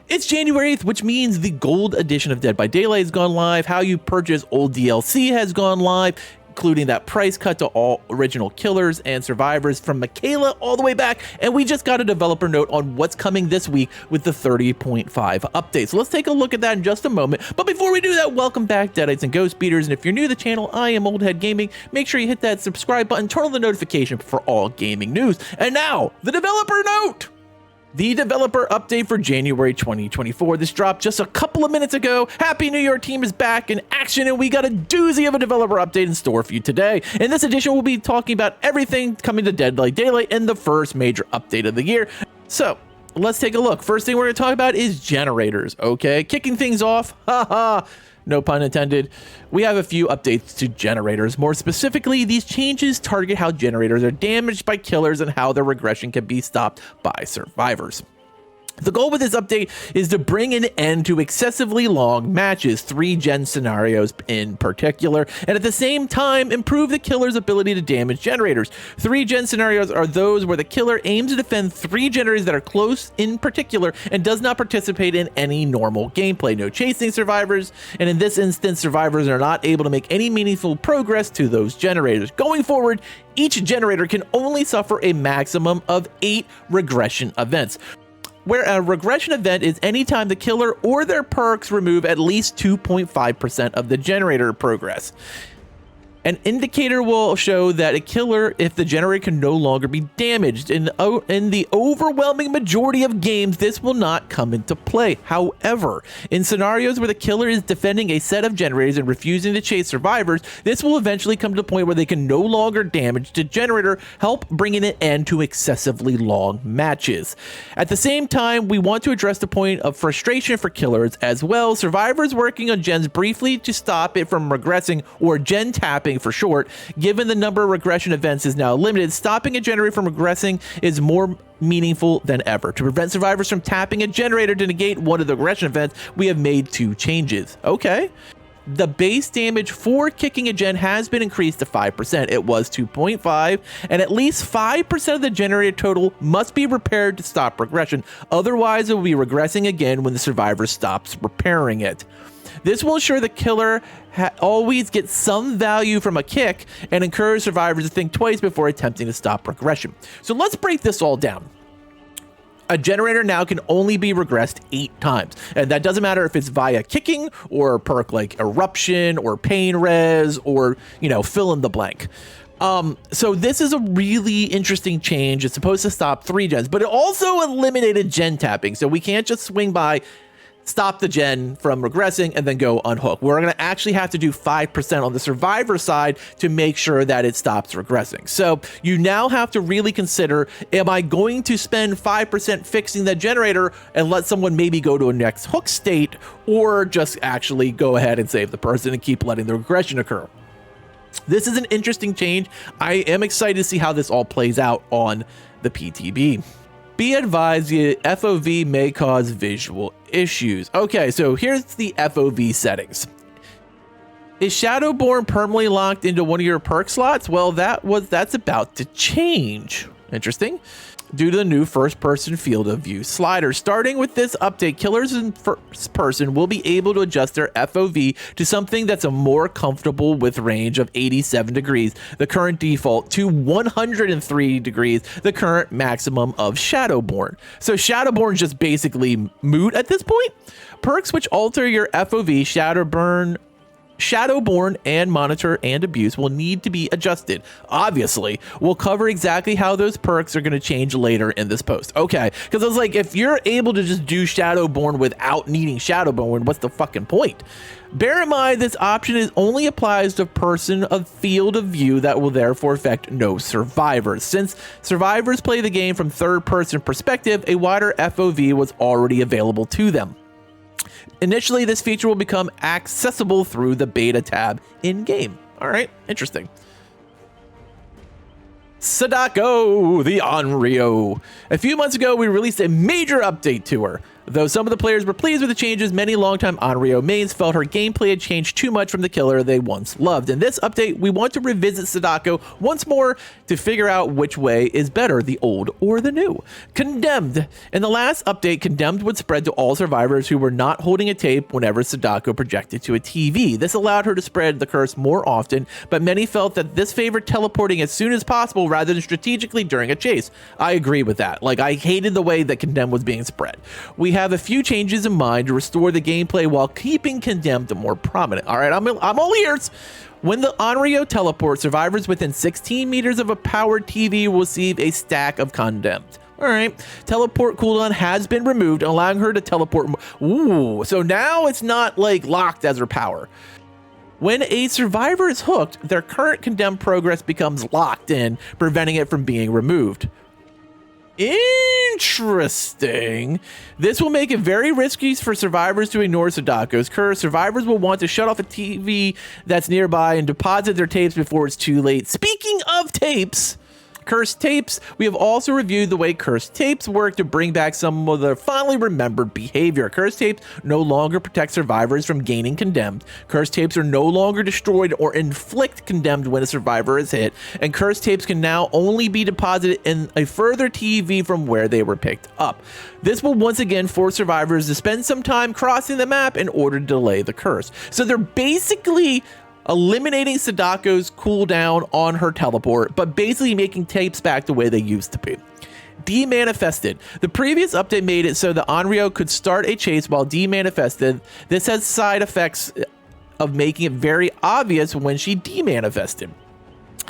It's January 8th, which means the gold edition of Dead by Daylight has gone live. How you purchase old DLC has gone live, including that price cut to all original killers and survivors from Michaela all the way back. And we just got a developer note on what's coming this week with the 30.5 update. So let's take a look at that in just a moment. But before we do that, welcome back, Deadites and Ghost Beaters. And if you're new to the channel, I am Old Head Gaming. Make sure you hit that subscribe button, turn on the notification for all gaming news. And now, the developer note! The developer update for January 2024. This dropped just a couple of minutes ago. Happy New Year, team is back in action, and we got a doozy of a developer update in store for you today. In this edition, we'll be talking about everything coming to Dead by Daylight and the first major update of the year. So let's take a look. First thing we're going to talk about is generators, okay? Kicking things off, haha. No pun intended. We have a few updates to generators. More specifically, these changes target how generators are damaged by killers and how their regression can be stopped by survivors. The goal with this update is to bring an end to excessively long matches, 3-gen scenarios in particular, and at the same time improve the killer's ability to damage generators. 3-gen scenarios are those where the killer aims to defend 3 generators that are close in particular and does not participate in any normal gameplay. No chasing survivors, and in this instance, survivors are not able to make any meaningful progress to those generators. Going forward, each generator can only suffer a maximum of 8 regression events, where a regression event is anytime the killer or their perks remove at least 2.5% of the generator progress. An indicator will show that a killer if the generator can no longer be damaged. In the overwhelming majority of games, this will not come into play. However, in scenarios where the killer is defending a set of generators and refusing to chase survivors, this will eventually come to the point where they can no longer damage the generator, help bringing an end to excessively long matches. At the same time, we want to address the point of frustration for killers as well. Survivors working on gens briefly to stop it from regressing, or gen tapping for short. Given the number of regression events is now limited, stopping a generator from regressing is more meaningful than ever. To prevent survivors from tapping a generator to negate one of the regression events, we have made 2 changes. Okay. The base damage for kicking a gen has been increased to 5%. It was 2.5, and at least 5% of the generator total must be repaired to stop regression. Otherwise, it will be regressing again when the survivor stops repairing it. This will ensure the killer always gets some value from a kick and encourage survivors to think twice before attempting to stop regression. So let's break this all down. A generator now can only be regressed 8 times, and that doesn't matter if it's via kicking or a perk like Eruption or Pain Res or, fill in the blank. So this is a really interesting change. It's supposed to stop 3 gens, but it also eliminated gen tapping, so we can't just swing by, stop the gen from regressing, and then go unhook. We're going to actually have to do 5% on the survivor side to make sure that it stops regressing. So you now have to really consider, am I going to spend 5% fixing that generator and let someone maybe go to a next hook state, or just actually go ahead and save the person and keep letting the regression occur? This is an interesting change. I am excited to see how this all plays out on the PTB. Be advised, the FOV may cause visual issues. Okay, so here's the FOV settings. Is Shadowborn permanently locked into one of your perk slots? Well, that's about to change. Interesting. Due to the new first-person field of view slider. Starting with this update, killers in first person will be able to adjust their FOV to something that's a more comfortable with range of 87 degrees, the current default, to 103 degrees, the current maximum of Shadowborn. So Shadowborn is just basically moot at this point. Perks which alter your FOV, Shadowborn and Monitor and Abuse will need to be adjusted. Obviously, we'll cover exactly how those perks are going to change later in this post. Okay, because I was like, if you're able to just do Shadowborn without needing Shadowborn, what's the fucking point? Bear in mind, this option only applies to person of field of view that will therefore affect no survivors. Since survivors play the game from third-person perspective, a wider FOV was already available to them. Initially, this feature will become accessible through the beta tab in-game. All right, interesting. Sadako, the Onryo. A few months ago, we released a major update to her. Though some of the players were pleased with the changes, many longtime Onryo mains felt her gameplay had changed too much from the killer they once loved. In this update, we want to revisit Sadako once more to figure out which way is better, the old or the new. Condemned. In the last update, Condemned would spread to all survivors who were not holding a tape whenever Sadako projected to a TV. This allowed her to spread the curse more often, but many felt that this favored teleporting as soon as possible rather than strategically during a chase. I agree with that. Like, I hated the way that Condemned was being spread. We have a few changes in mind to restore the gameplay while keeping Condemned more prominent. All right, I'm all ears. When the Onryo teleports, survivors within 16 meters of a powered TV will receive a stack of Condemned. All right, teleport cooldown has been removed, allowing her to teleport. Ooh, so now it's not like locked as her power. When a survivor is hooked, their current Condemned progress becomes locked in, preventing it from being removed. Interesting. This will make it very risky for survivors to ignore Sadako's curse. Survivors will want to shut off a TV that's nearby and deposit their tapes before it's too late. Speaking of tapes, cursed tapes, we have also reviewed the way cursed tapes work to bring back some of the fondly remembered behavior. Cursed tapes no longer protect survivors from gaining Condemned. Cursed tapes are no longer destroyed or inflict Condemned when a survivor is hit, and cursed tapes can now only be deposited in a further TV from where they were picked up. This will once again force survivors to spend some time crossing the map in order to delay the curse. So they're basically eliminating Sadako's cooldown on her teleport, but basically making tapes back the way they used to be. Demanifested. The previous update made it so the Onryo could start a chase while demanifested. This has side effects of making it very obvious when she demanifested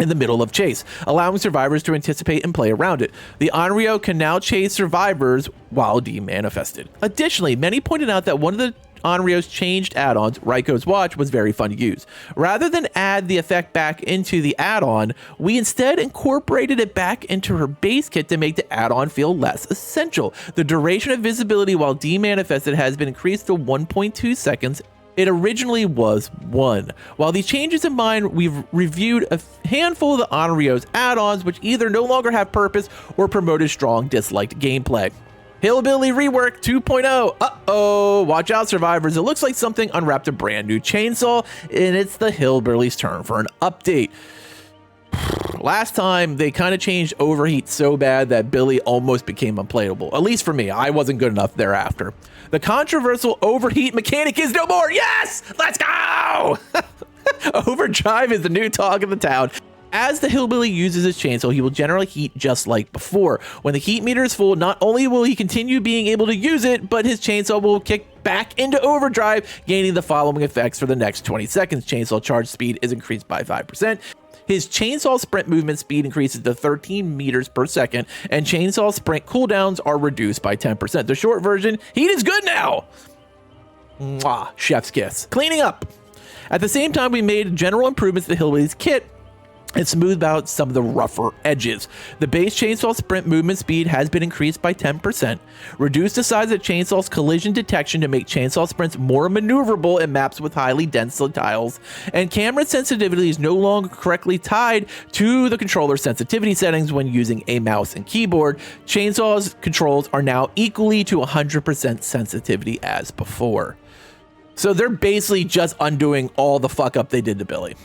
in the middle of chase, allowing survivors to anticipate and play around it. The Onryo can now chase survivors while demanifested. Additionally, many pointed out that one of the Onryo's changed add-ons, Raiko's Watch, was very fun to use. Rather than add the effect back into the add-on, we instead incorporated it back into her base kit to make the add-on feel less essential. The duration of visibility while demanifested has been increased to 1.2 seconds. It originally was 1. While these changes in mind, we've reviewed a handful of the Onryo's add-ons, which either no longer have purpose or promoted strong disliked gameplay. Hillbilly Rework 2.0. Uh-oh, watch out survivors. It looks like something unwrapped a brand new chainsaw, and it's the Hillbilly's turn for an update. Last time, they kind of changed overheat so bad that Billy almost became unplayable. At least for me, I wasn't good enough thereafter. The controversial overheat mechanic is no more. Yes, let's go! Overdrive is the new talk of the town. As the Hillbilly uses his chainsaw, he will generally heat just like before. When the heat meter is full, not only will he continue being able to use it, but his chainsaw will kick back into overdrive, gaining the following effects for the next 20 seconds. Chainsaw charge speed is increased by 5%. His chainsaw sprint movement speed increases to 13 meters per second, and chainsaw sprint cooldowns are reduced by 10%. The short version, heat is good now! Mwah, chef's kiss. Cleaning up. At the same time, we made general improvements to the Hillbilly's kit and smoothed out some of the rougher edges. The base chainsaw sprint movement speed has been increased by 10%, reduced the size of chainsaw's collision detection to make chainsaw sprints more maneuverable in maps with highly dense tiles, and camera sensitivity is no longer correctly tied to the controller sensitivity settings when using a mouse and keyboard. Chainsaw's controls are now equally to 100% sensitivity as before. So they're basically just undoing all the fuck up they did to Billy.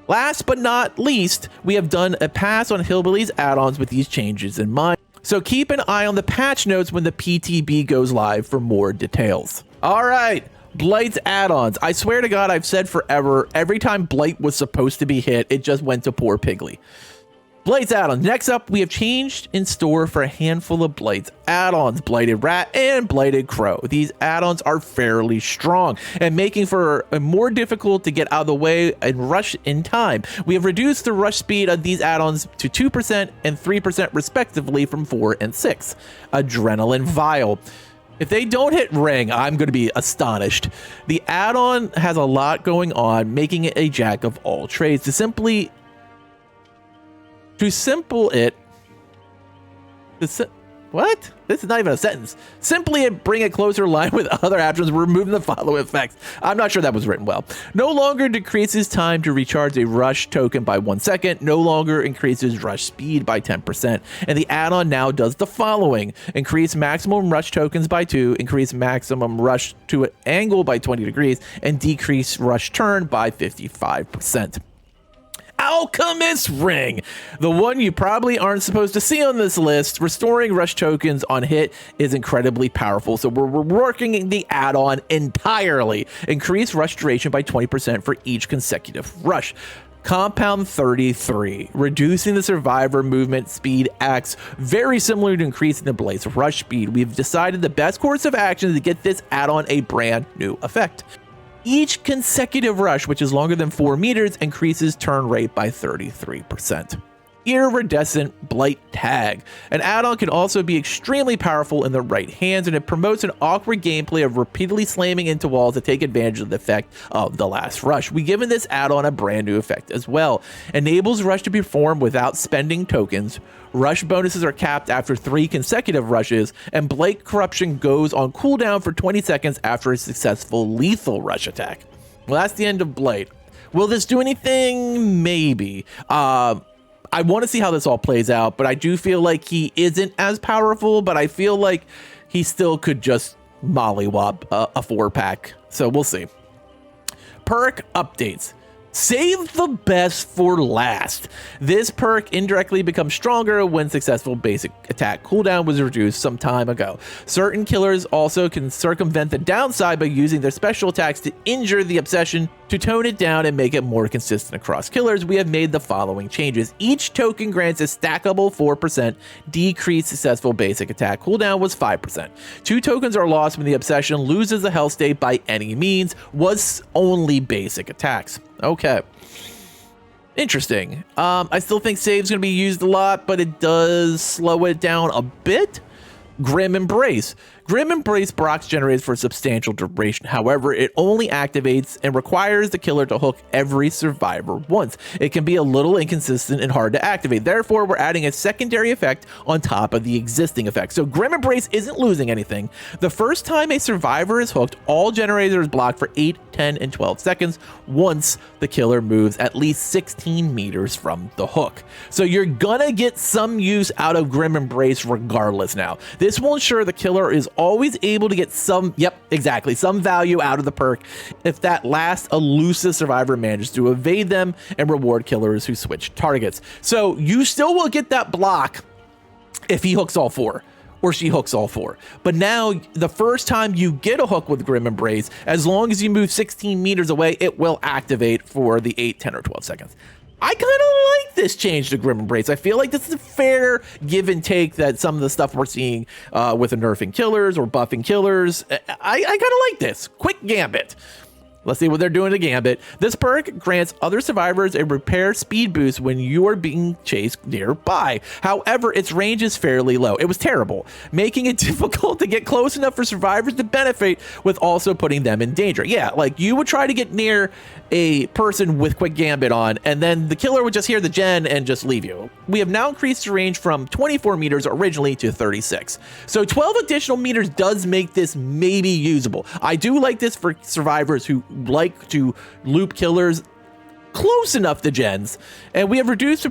Last but not least, we have done a pass on Hillbilly's add-ons with these changes in mind. So keep an eye on the patch notes when the PTB goes live for more details. All right, Blight's add-ons. I swear to God, I've said forever, every time Blight was supposed to be hit, it just went to poor Piggly. Blight's add-ons. Next up, we have changed in store for a handful of Blight's add-ons, Blighted Rat and Blighted Crow. These add-ons are fairly strong and making for a more difficult to get out of the way and rush in time. We have reduced the rush speed of these add-ons to 2% and 3% respectively from 4 and 6. Adrenaline Vial. If they don't hit ring, I'm going to be astonished. The add-on has a lot going on, making it a jack of all trades. What? This is not even a sentence. Simply bring it closer in line with other actions, removing the following effects. I'm not sure that was written well. No longer decreases time to recharge a rush token by 1 second. No longer increases rush speed by 10%. And the add-on now does the following. Increase maximum rush tokens by 2, increase maximum rush to an angle by 20 degrees, and decrease rush turn by 55%. Alchemist Ring, the one you probably aren't supposed to see on this list. Restoring rush tokens on hit is incredibly powerful, so we're working the add-on entirely. Increase rush duration by 20% for each consecutive rush. Compound 33, reducing the survivor movement speed acts very similar to increasing the Blight's rush speed. We've decided the best course of action is to get this add-on a brand new effect. Each consecutive rush, which is longer than 4 meters, increases turn rate by 33%. Iridescent Blight Tag. An add-on can also be extremely powerful in the right hands, and it promotes an awkward gameplay of repeatedly slamming into walls to take advantage of the effect of the last rush. We've given this add-on a brand new effect as well. Enables rush to perform without spending tokens. Rush bonuses are capped after 3 consecutive rushes, and Blight Corruption goes on cooldown for 20 seconds after a successful lethal rush attack. Well, that's the end of Blight. Will this do anything? Maybe. I want to see how this all plays out, but I do feel like he isn't as powerful, but I feel like he still could just mollywop a 4-pack. So we'll see. Perk updates. Save the best for last. This perk indirectly becomes stronger when successful basic attack cooldown was reduced some time ago. Certain killers also can circumvent the downside by using their special attacks to injure the obsession. To tone it down and make it more consistent across killers, we have made the following changes. Each token grants a stackable 4% decreased successful basic attack cooldown was 5%. 2 tokens are lost when the obsession loses the health state by any means, was only basic attacks. Okay. Interesting. I still think save's going to be used a lot, but it does slow it down a bit. Grim Embrace. Grim Embrace procs generates for a substantial duration. However, it only activates and requires the killer to hook every survivor once. It can be a little inconsistent and hard to activate. Therefore, we're adding a secondary effect on top of the existing effect. So Grim Embrace isn't losing anything. The first time a survivor is hooked, all generators block for 8, 10, and 12 seconds once the killer moves at least 16 meters from the hook. So you're gonna get some use out of Grim Embrace regardless now. This will ensure the killer is always able to get some value out of the perk if that last elusive survivor manages to evade them and reward killers who switch targets. So you still will get that block if he hooks all 4 or she hooks all 4. But now the first time you get a hook with Grim Embrace, as long as you move 16 meters away, it will activate for the 8, 10, or 12 seconds. I kind of like this change to Grim Embrace. I feel like this is a fair give and take that some of the stuff we're seeing with the nerfing killers or buffing killers. I kind of like this. Quick Gambit. Let's see what they're doing to Gambit. This perk grants other survivors a repair speed boost when you are being chased nearby. However, its range is fairly low. It was terrible, making it difficult to get close enough for survivors to benefit with also putting them in danger. Yeah, like you would try to get near a person with Quick Gambit on, and then the killer would just hear the gen and just leave you. We have now increased the range from 24 meters originally to 36. So 12 additional meters does make this maybe usable. I do like this for survivors who like to loop killers close enough to gens, and we have reduced so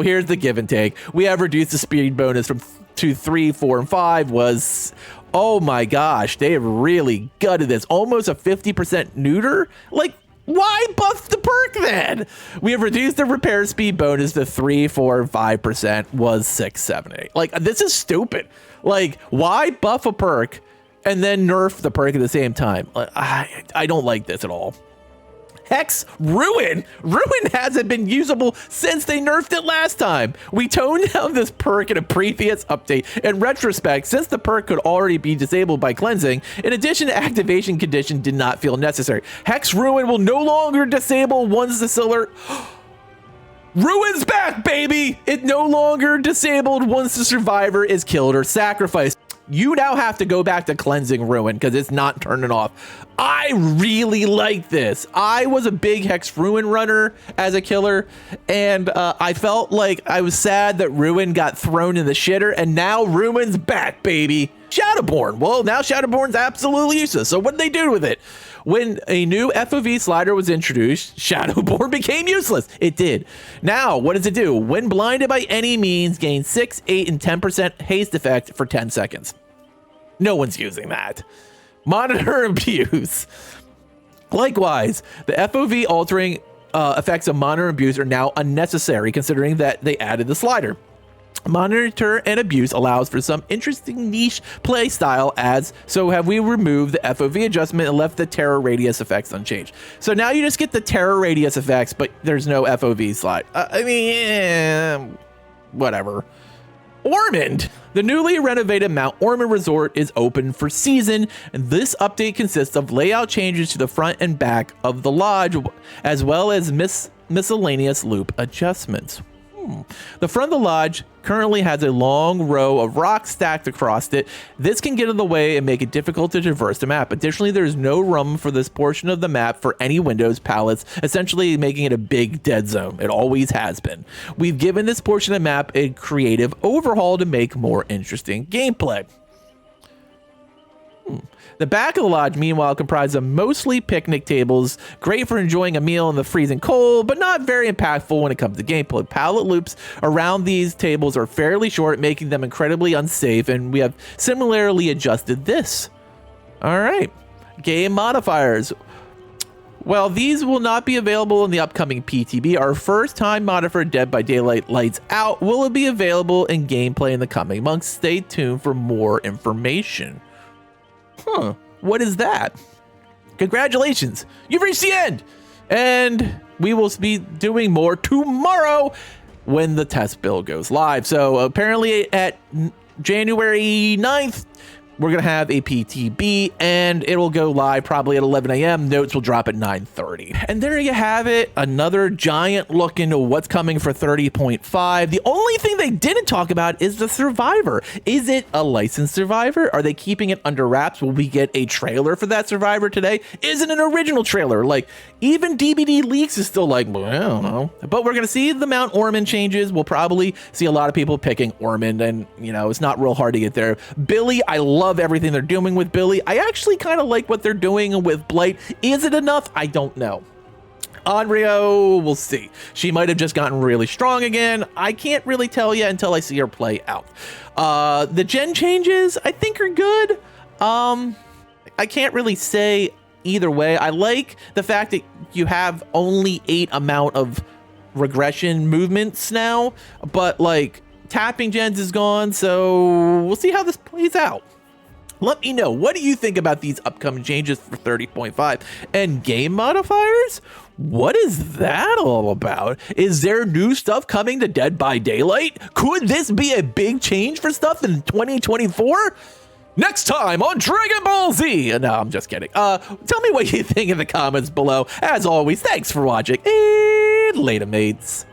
here's the give and take. We have reduced the speed bonus from to 3, 4, and 5 was, oh my gosh, they have really gutted this. Almost a 50% neuter. Like, why buff the perk then? We have reduced the repair speed bonus to 3, 4, and 5% was 6, 7, 8. Like, this is stupid. Like, why buff a perk and then nerf the perk at the same time? I don't like this at all. Hex Ruin. Ruin hasn't been usable since they nerfed it last time. We toned down this perk in a previous update. In retrospect, since the perk could already be disabled by cleansing, in addition to activation condition did not feel necessary. Hex Ruin will no longer disable once the seller... Ruin's back, baby! It no longer disabled once the survivor is killed or sacrificed. You now have to go back to cleansing ruin because it's not turning off. I really like this. I was a big hex ruin runner as a killer, and I felt like I was sad that ruin got thrown in the shitter, and now ruin's back, baby. Shadowborn. Well, now Shadowborn's absolutely useless. So what did they do with it? When a new FOV slider was introduced, Shadowborn became useless. It did. Now, what does it do? When blinded by any means, gain 6, 8, and 10% haste effect for 10 seconds. No one's using that. Monitor abuse. Likewise, the FOV altering effects of monitor abuse are now unnecessary considering that they added the slider. Monitor and abuse allows for some interesting niche play style ads, so have we removed the FOV adjustment and left the terror radius effects unchanged. So now you just get the terror radius effects, but there's no FOV slide. I mean, whatever. Ormond. The newly renovated Mount Ormond Resort is open for season, and this update consists of layout changes to the front and back of the lodge, as well as miscellaneous loop adjustments. The front of the lodge currently has a long row of rocks stacked across it. This can get in the way and make it difficult to traverse the map. Additionally, there is no room for this portion of the map for any windows, pallets, essentially making it a big dead zone. It always has been. We've given this portion of the map a creative overhaul to make more interesting gameplay. The back of the lodge, meanwhile, comprises of mostly picnic tables, great for enjoying a meal in the freezing cold, but not very impactful when it comes to gameplay. Pallet loops around these tables are fairly short, making them incredibly unsafe, and we have similarly adjusted this. All right, game modifiers. Well, these will not be available in the upcoming PTB. Our first time modifier Dead by Daylight Lights Out will be available in gameplay in the coming months. Stay tuned for more information. What is that? Congratulations, you've reached the end, and we will be doing more tomorrow when the test build goes live. So apparently at January 9th, we're going to have a PTB, and it will go live probably at 11 a.m. Notes will drop at 9:30. And there you have it. Another giant look into what's coming for 30.5. The only thing they didn't talk about is the Survivor. Is it a licensed Survivor? Are they keeping it under wraps? Will we get a trailer for that Survivor today? Is it an original trailer? Like, even DBD leaks is still like, well, I don't know. But we're going to see the Mount Ormond changes. We'll probably see a lot of people picking Ormond, and, you know, it's not real hard to get there. Billy, I love everything they're doing with Billy. I actually kind of like what they're doing with Blight. Is it enough? I don't know. Onryo, we'll see. She might have just gotten really strong again. I can't really tell you until I see her play out. The gen changes, I think, are good. I can't really say either way. I like the fact that you have only 8 amount of regression movements now, but like tapping gens is gone, so we'll see how this plays out. Let me know, what do you think about these upcoming changes for 30.5 and game modifiers? What is that all about? Is there new stuff coming to Dead by Daylight? Could this be a big change for stuff in 2024? Next time on Dragon Ball Z. No, I'm just kidding. Tell me what you think in the comments below. As always, thanks for watching, and later, mates.